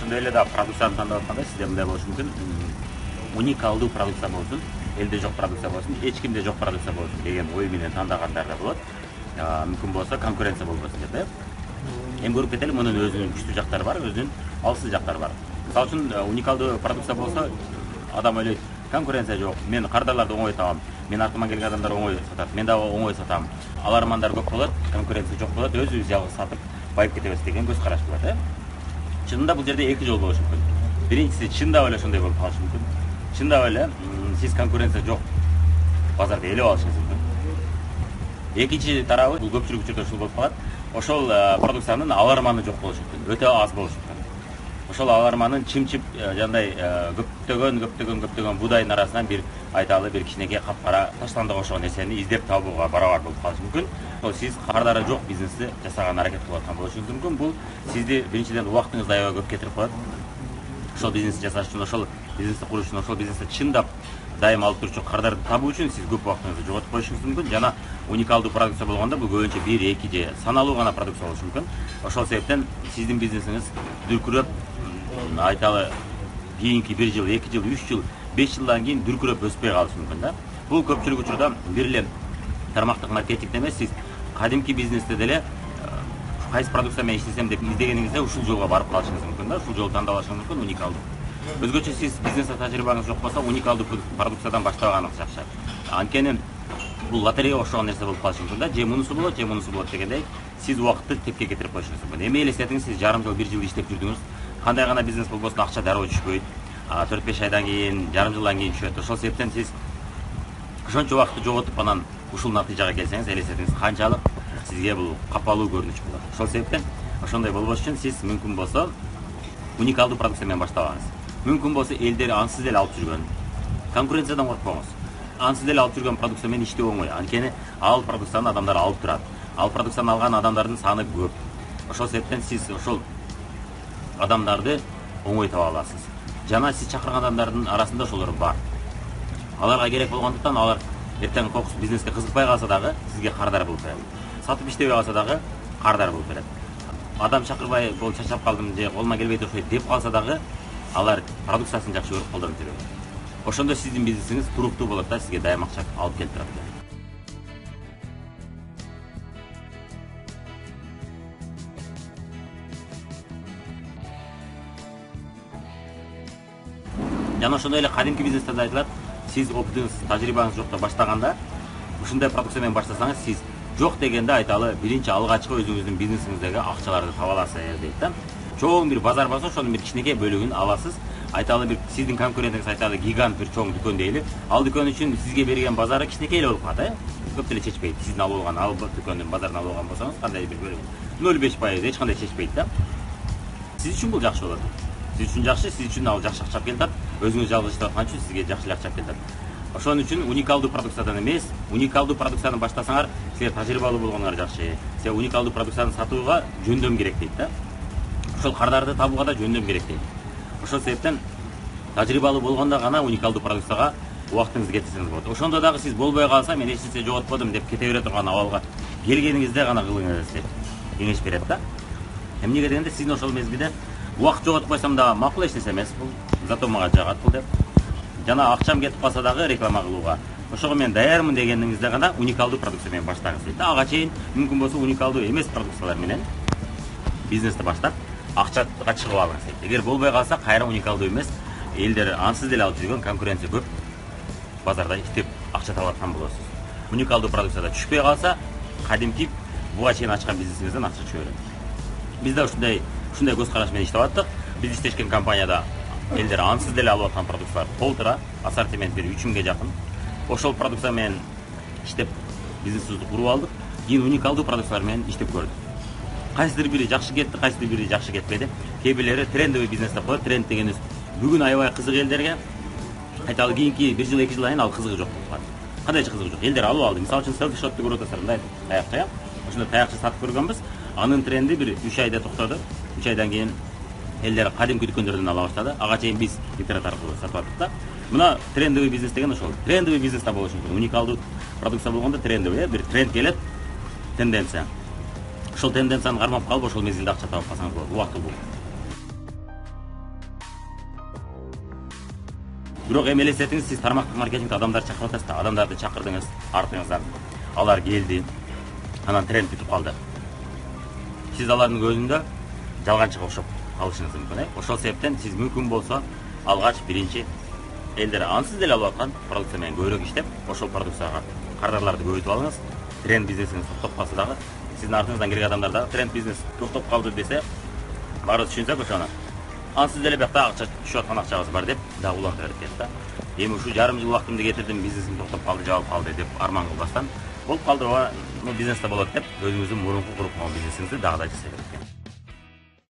ошондой эле да продукцияны тандап атканда сизде мындай болушу мүмкүн. Уникалдуу продукция болсун, элде жок продукция болсун, эч кимде жок продукция болсун деген ой менен тандагандар да болот. Мүмкүн болсо конкуренция болбосун деп, э. Эми көрүп кетели, мунун өзүнүн күчтүү жактары бар, өзүнүн алсыз жактары бар. Мисалы үчүн уникалдуу продукция болсо, адам ойлойт, конкуренция жок, мен кардарларды оңой табам, мен артыман келген адамдар оңой сатат, мен дагы оңой сатам. Алармандар көп болот, конкуренция жок болот, өзүбүз жалгыз сатып байып кетебиз деген көз караш болот, э. Чынында бул жерде эки жол болушу мүмкүн. Биринчиси чындап эле ошондой болуп калышы мүмкүн. Чындап эле сиз конкуренция жок базарды ээлеп алышыңыз мүмкүн. Экинчи тарабы бул көпчүлүк учурда ушул болуп калат. Ошол продукциянын аларманы жок болушу мүмкүн. Өтө аз болушу мүмкүн. Ошол аларманын чымчып жандай көптөгөн будайдын арасынан бир айталы бир кичинекей капкара таштандыга окшогон нерсени издеп табууга барабар болуп калышы мүмкүн. Ошол сиз кардары жок бизнести жасаганга аракет кылып аткан болушуңуз мүмкүн. Бул сизди биринчиден убактыңызды аябай көп кетирип коет. Ошол бизнести жасаш үчүн, ошол бизнести куруш үчүн, ошол бизнести чындап дайым алып турчу кардарды табуу үчүн сиз көп убактыңызды жоготуп коюшуңуз мүмкүн. Жана уникалдуу продукция болгондо бул көбүнчө 1-2 же саналуу гана продукция болушу мүмкүн. Ошол себептен сиздин бизнесиңиз дүркүрөп, айталы кийинки 1 жыл, 2 жыл, 3 жыл, 5 жылдан кийин дүркүрөп өспөй калышы мүмкүн да. Бул көпчүлүк учурда бир эле тармактык маркетингде эмес, сиз кадимки бизнесте деле кайсы продукция менен иштесем деп издегениңизде ушул жолго барып калышыңыз мүмкүн да. Ушул жолду тандап алышыңыз мүмкүн, уникалдуу. Өзгөчө сиз бизнесте тажрыйбаңыз жок болсо, уникалдуу продукциядан баштаганыңыз жакшы. Анткени бул лотереяга окшогон нерсе болуп калышы мүмкүн да. Же мунусу болот дегендей, сиз убакытты тепке кетирип коюшуңуз мүмкүн. Эми элестетиңиз, сиз жарым жыл, 1 жыл иштеп жүрдүңүз. Кандай гана бизнес болбосун, акча дароо түшпөйт. 4-5 айдан кийин, жарым жылдан кийин түшөт. Ошол себептен сиз ошончо убакытты жоготуп анан ушул натыйжага келсеңиз, элестетиңиз канчалык сизге бул капалуу көрүнүш болот. Ошол себептен ошондой болбош үчүн сиз мүмкүн болсо уникалдуу продукция менен баштабаңыз. Мүмкүн болсо элдер ансыз деле алып жүргөн, конкуренциядан коркпоңуз. Ансыз деле алып жүргөн продукция менен иштөө оңой. Анткени ал продукцияны адамдар алып турат. Ал продукцияны алган адамдардын саны көп. Ошол себептен сиз ошол адамдарды оңой таба аласыз. Жана сиз чакырган адамдардын арасында ошолор бар. Аларга керек болгондуктан алар эртең кокус бизнеске кызыкпай калса дагы сизге кардар болуп берет. Сатып иштебей калса дагы кардар болуп берет. Адам чакырбай, бул чачап калдым же колума келбей турушат деп калса дагы алар продукциясын жакшы көрүп колдонуп жүрөт. Ошондо сиздин бизнесиңиз туруктуу болот да, сизге дайым акча алып келип турат. Жана ошондой эле кадимки бизнесте да айтылат, сиз опытыңыз, тажрыйбаңыз жокто баштаганда, ушундай продукция менен баштасаңыз, сиз жок дегенде айталы биринчи алгачкы өзүңүздүн бизнесиңиздеги акчаларды таба аласыз дейт да. Чоң бир базар болсо, ошонун бир кичинекей бөлүгүн аласыз. Айталы бир сиздин конкурентиңиз айталы гигант бир чоң дүкөн дейли. Ал дүкөн үчүн сизге берген базары кичинекей эле болуп калат, көп деле чечпейт. Сиздин алып алган, ал дүкөндүн базарын алып алган болсоңуз, кандай бир бөлүгү 0,5% эч кандай чечпейт да. Сиз үчүн бул жакшы болот. Сиз үчүн жакшы, сиз үчүн ал жакшы акча келтат. Өзүңүз жалгыз иштеп аткан үчүн сизге жакшы акча келтат. Ошон үчүн уникалдуу продукциядан эмес, уникалдуу продукцияны баштасаңар, силер тажрыйбалуу болгоңор жакшы. Сиз уникалдуу продукцияны сатууга жөндөм керек дейт да. Ошол кардарды табууга да жөндөм керек дейт. Ошол себептен тажрыйбалуу болгондо гана уникалдуу продукцияга убактыңызды кетирсеңиз болот. Ошондо дагы сиз болбой калса, мен эч нерсе жоготподум деп кете бере турган абалга келгениңизде гана кылыңыз деп кеңеш берет да. Эмнеге дегенде, сиздин ошол мезгилде убакыт жоготуп койсом да макул, эч нерсе эмес бул. Зато мага жагат бул деп. Жана акчам кетип калса дагы реклама кылууга ошого мен даярмын дегениңизде гана уникалдуу продукция менен баштагыз дейт. Ага чейин мүмкүн болсо уникалдуу эмес продукциялар менен бизнести баштап акчага чыгып алыңыз дейт. Эгер болбой калса, кайра уникалдуу эмес, элдер ансыз деле алып жүргөн, конкуренция көп базарда иштеп акча таап аткан болосуз. Уникалдуу продукцияда түшпөй калса, кадимки буга чейин ачкан бизнесиңизден акча түшө берет. Биз да ушундай көз караш менен иштеп аттык. Биз иштешкен компанияда элдер ансыз деле алып аткан продукциялар толтура, ассортимент бир 3000ге жакын. Ошол продукция менен иштеп бизнесибизди куруп алдык. Кийин уникалдуу продукциялар менен иштеп көрдүк. Кайсыдыр бири жакшы кетти, кайсыдыр бири жакшы кетпеди. Кээ бирлери трендовый бизнес деп коет. Тренд дегенибиз бүгүн аябай кызык элдерге, айталы кийинки 1 жыл 2 жылдан кийин ал кызыгы жок болуп калат. Кандайча кызыгы жок. Элдер алып алды. Мисалы үчүн селфи шотты көрүп атасыздар, мындай таякча. Ошондой таякча сатып көргөнбүз. Анын тренди бир 3 айда токтоду. 3 айдан кийин элдер кадимки дүкөндөрдөн ала баштады. Ага чейин биз интернет аркылуу сатып аттык да. Мына трендовый бизнес деген ошол. Трендовый бизнесте болушу мүмкүн. Уникалдуу продукция болгондо трендовый, бир тренд келет, тенденция. Ошол тенденцияны кармап калып, ошол мезгилде акча таап калсаңыз болот. Убактылуу. Бирок эми элестетиңиз, сиз тармактык маркетинг адамдарды чакырып атасыз да, адамдарды чакырдыңыз, артыңыздан алар келди, анан тренд бүтүп калды. Сиз алардын көзүндө жалганчыга окшоп калышыңыз мүмкүн. Ошол себептен сиз мүмкүн болсо алгач биринчи элдер ансыз деле алып аткан продукция менен көбүрөөк иштеп, ошол продукцияга кардарларды көбөйтүп алыңыз. Тренд бизнесиңиз токтоп калса дагы, сиздин артыңыздан келген адамдар дагы тренд бизнес токтоп калды десе, баарыбыз түшүнсөк ошону. Ансыз деле биякта акча түшүп аткан акчабыз бар деп дагы уланта берет да. Эми ушу жарым жыл убактымды кетирдим, бизнесим токтоп калды, жабылып калды деп арман кылбастан, болуп калды, бизнесте болот деп өзүңүздүн мурунку куруп койгон бизнесиңизди дагы да жасай берет.